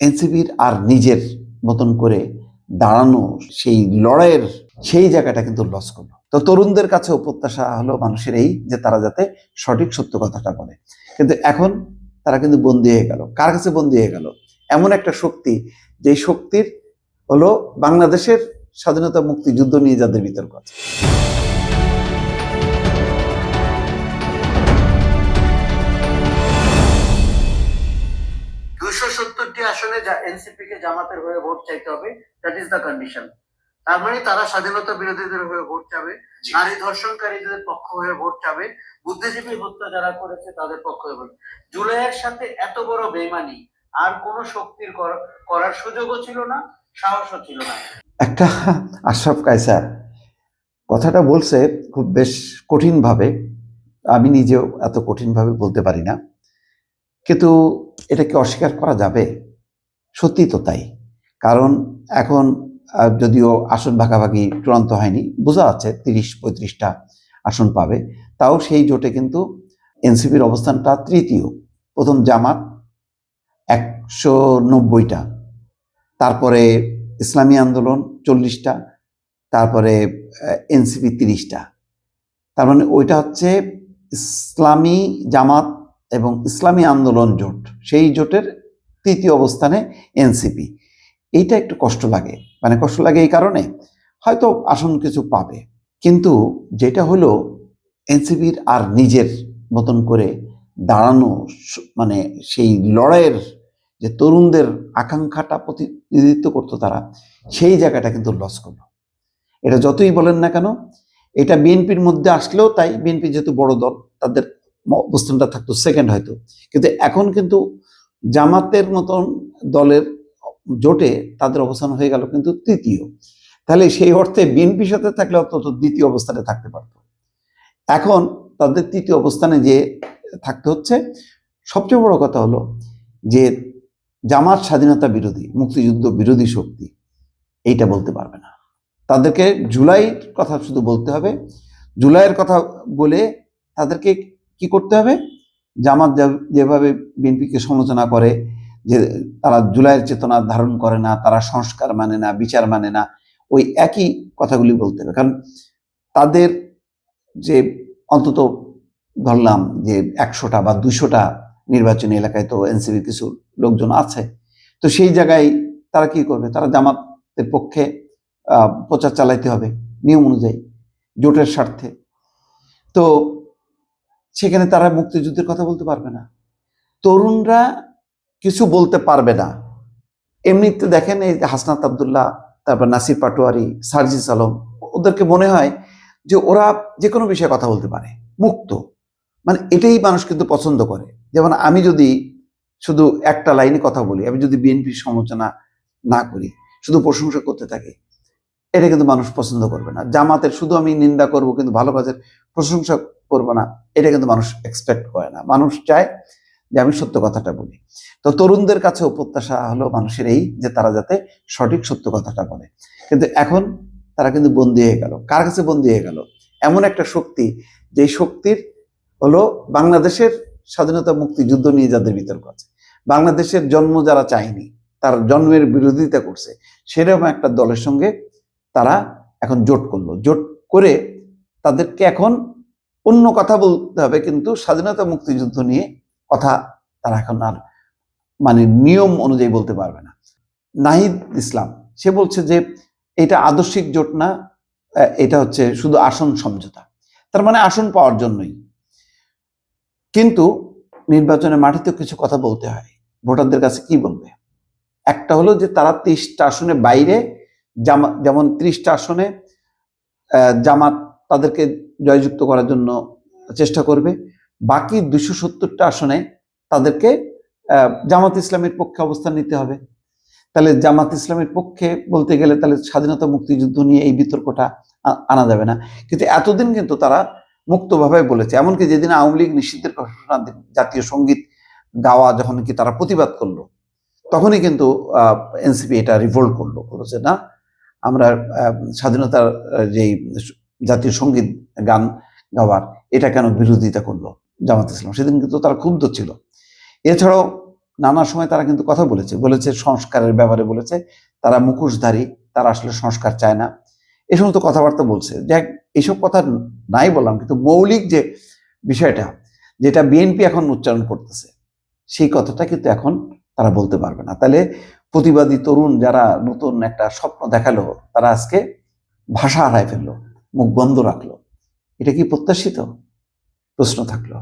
এনসিপির আর নিজের মতন করে দাঁড়ানো সেই লড়াইয়ের সেই জায়গাটা কিন্তু লস করলো। তো তরুণদের কাছেও প্রত্যাশা হলো মানুষের এই যে তারা যাতে সঠিক সত্য কথাটা বলে, কিন্তু এখন তারা কিন্তু বন্দী হয়ে গেল। কার কাছে বন্দী হয়ে গেল? এমন একটা শক্তি, যে শক্তির হলো বাংলাদেশের স্বাধীনতা মুক্তিযুদ্ধ নিয়ে যাদের বিতর্ক আছে। 270টি আসনে এনসিপি কে জামাতের হয়ে ভোট চাইতে হবে, দ্যাট ইজ দ্য কন্ডিশন। তার মানে তারা স্বাধীনতা বিরোধীদের হয়ে ভোট চাবে, নারী ধর্ষণকারীদের পক্ষ হয়ে ভোট চাবে, বুদ্ধিজীবী হত্যা যারা করেছে তাদের পক্ষ হয়ে ভোট। জুলাইয়ের সাথে এত বড় বেইমানি আর কোন শক্তির করার সুযোগও ছিল না, সাহসও ছিল না। একটা আশরাফ কায়সার কথাটা বলছে খুব বেশ কঠিন ভাবে, আমি নিজেও এত কঠিন ভাবে বলতে পারি না, কিন্তু এটাকে অস্বীকার করা যাবে? সত্যি তো তাই। কারণ এখন যদিও আসন ভাগাভাগি চূড়ান্ত হয়নি, বোঝা যাচ্ছে 30-35টা আসন পাবে, তাও সেই জোটে কিন্তু এনসিপির অবস্থানটা তৃতীয়। প্রথম জামাত 190টা, তারপরে ইসলামী আন্দোলন 40টা, তারপরে এনসিপি 30টা। তার মানে ওইটা হচ্ছে ইসলামী জামাত এবং ইসলামী আন্দোলন জোট, সেই জোটের তৃতীয় অবস্থানে এনসিপি। এইটা একটু কষ্ট লাগে, মানে কষ্ট লাগে এই কারণে, হয়তো আসন কিছু পাবে, কিন্তু যেটা হলো এনসিপির আর নিজের মতন করে দাঁড়ানো, মানে সেই লড়াইয়ের যে তরুণদের আকাঙ্ক্ষাটা প্রতিনিধিত্ব করতো তারা, সেই জায়গাটা কিন্তু লস করলো। এটা যতই বলেন না কেন, এটা বিএনপির মধ্যে আসলেও তাই, বিএনপি যেহেতু বড় দল তাদের অবস্থানটা থাকতো সেকেন্ড হয়তো, কিন্তু এখন কিন্তু জামাতের মতন দলের জোটে তাদের অবস্থান হয়ে গেল কিন্তু তৃতীয়। তাহলে সেই অর্থে বিএনপির সাথে থাকলে অন্তত দ্বিতীয় অবস্থানে থাকতে পারত। এখন তাদের তৃতীয় অবস্থানে যে থাকতে হচ্ছে। সবচেয়ে বড় কথা হলো যে জামাত স্বাধীনতা বিরোধী, মুক্তিযুদ্ধ বিরোধী শক্তি, এইটা বলতে পারবে না। তাদেরকে জুলাইয়ের কথা শুধু বলতে হবে। জুলাইয়ের কথা বলে তাদেরকে কি করতে হবে? জামাত যেভাবে বিএনপিকে সমালোচনা করে যে তারা জুলাইয়ের চেতনা ধারণ করে না, তারা সংস্কার মানে না, বিচার মানে না, ওই একই কথাগুলি বলতে হবে। কারণ তাদের যে অন্তত ধরলাম যে 100টা বা 200টা নির্বাচনী এলাকায় তো এনসিপির কিছু লোকজন আছে, তো সেই জায়গায় তারা কি করবে? তারা জামাতের পক্ষে প্রচার চালাইতে হবে নিয়ম অনুযায়ী, জোটের স্বার্থে। তো সেখানে তারা মুক্তিযুদ্ধের কথা বলতে পারবে না, তরুণরা কিছু বলতে পারবে না। এমনিতে দেখেন এই হাসনাত আবদুল্লাহ, তারপর নাসির পাটোয়ারি, সার্জিস আলম, ওদেরকে মনে হয় যে ওরা যে কোনো বিষয়ে কথা বলতে পারে, মুক্ত, মানে এটাই মানুষ কিন্তু পছন্দ করে। যেমন আমি যদি শুধু একটা লাইনে কথা বলি, আমি যদি বিএনপির সমালোচনা না করি, শুধু প্রশংসা করতে থাকি, এটা কিন্তু মানুষ পছন্দ করবে না। জামাতের শুধু আমি নিন্দা করব কিন্তু ভালো কাজের প্রশংসা করব না, এটা কিন্তু মানুষ এক্সপেক্ট করে না। মানুষ চায় যে আমি সত্য কথাটা বলি। তো তরুণদের কাছেও প্রত্যাশা হলো মানুষের এই যে তারা যাতে সঠিক সত্য কথাটা বলে, কিন্তু এখন তারা কিন্তু বন্দী হয়ে গেল। কার কাছে বন্দী হয়ে গেল? এমন একটা শক্তি, যে শক্তির হলো বাংলাদেশের স্বাধীনতা মুক্তিযুদ্ধ নিয়ে যাদের বিতর্ক আছে, বাংলাদেশের জন্ম যারা চায়নি, তার জন্মের বিরোধিতা করছে, সেরকম একটা দলের সঙ্গে তারা এখন জোট করলো। জোট করে তাদেরকে এখন অন্য কথা বলতে হবে, কিন্তু স্বাধীনতা মুক্তিযুদ্ধ নিয়ে কথা তারা এখন আর মানে নিয়ম অনুযায়ী বলতে পারবে না। নাহিদ ইসলাম সে বলছে যে এটা আদর্শিক জোট না, এটা হচ্ছে শুধু আসন সমঝোতা। তার মানে আসন পাওয়ার জন্যই, কিন্তু নির্বাচনের মাঠে তো কিছু কথা বলতে হয়। ভোটারদের কাছে কি বলবে? একটা হলো যে তারা 30টা আসনে বাইরে, যেমন 30টা আসনে জামাত তাদেরকে জয়যুক্ত করার জন্য চেষ্টা করবে, বাকি 270টা আসনে তাদেরকে জামাত ইসলামের পক্ষে অবস্থান নিতে হবে। তাহলে জামাত ইসলামের পক্ষে বলতে গেলে তাহলে স্বাধীনতা মুক্তিযুদ্ধ নিয়ে এই বিতর্কটা আনা যাবে না। কিন্তু এতদিন কিন্তু তারা মুক্তভাবে বলেছে, এমনকি যেদিন আওয়ামী লীগ নিষিদ্ধের ঘোষণা, জাতীয় সঙ্গীত গাওয়া যখন কি তারা প্রতিবাদ করলো, তখনই কিন্তু এনসিপি এটা রিভোল্ট করলো, বললো যে না, আমরা স্বাধীনতার যেই জাতীয় সঙ্গীত গান গাওয়ার, এটা কেন বিরোধিতা করলো জামাত ইসলাম? সেদিন কিন্তু তারা ক্ষুব্ধ ছিল। এছাড়াও নানা সময় তারা কিন্তু কথা বলেছে সংস্কারের ব্যাপারে বলেছে, তারা মুখোশধারী, তারা আসলে সংস্কার চায় না, এই সমস্ত কথাবার্তা বলছে। যাক, এইসব কথা নাই বললাম, কিন্তু মৌলিক যে বিষয়টা, যেটা বিএনপি এখন উচ্চারণ করতেছে, সেই কথাটা কিন্তু এখন তারা বলতে পারবে না। তাহলে প্রতিবাদী তরুণ যারা নতুন একটা স্বপ্ন দেখালো, তারা আজকে ভাষা হারায় ফেললো, মুখ বন্ধ রাখলো। এটা কি প্রত্যাশিত? প্রশ্ন থাকলো।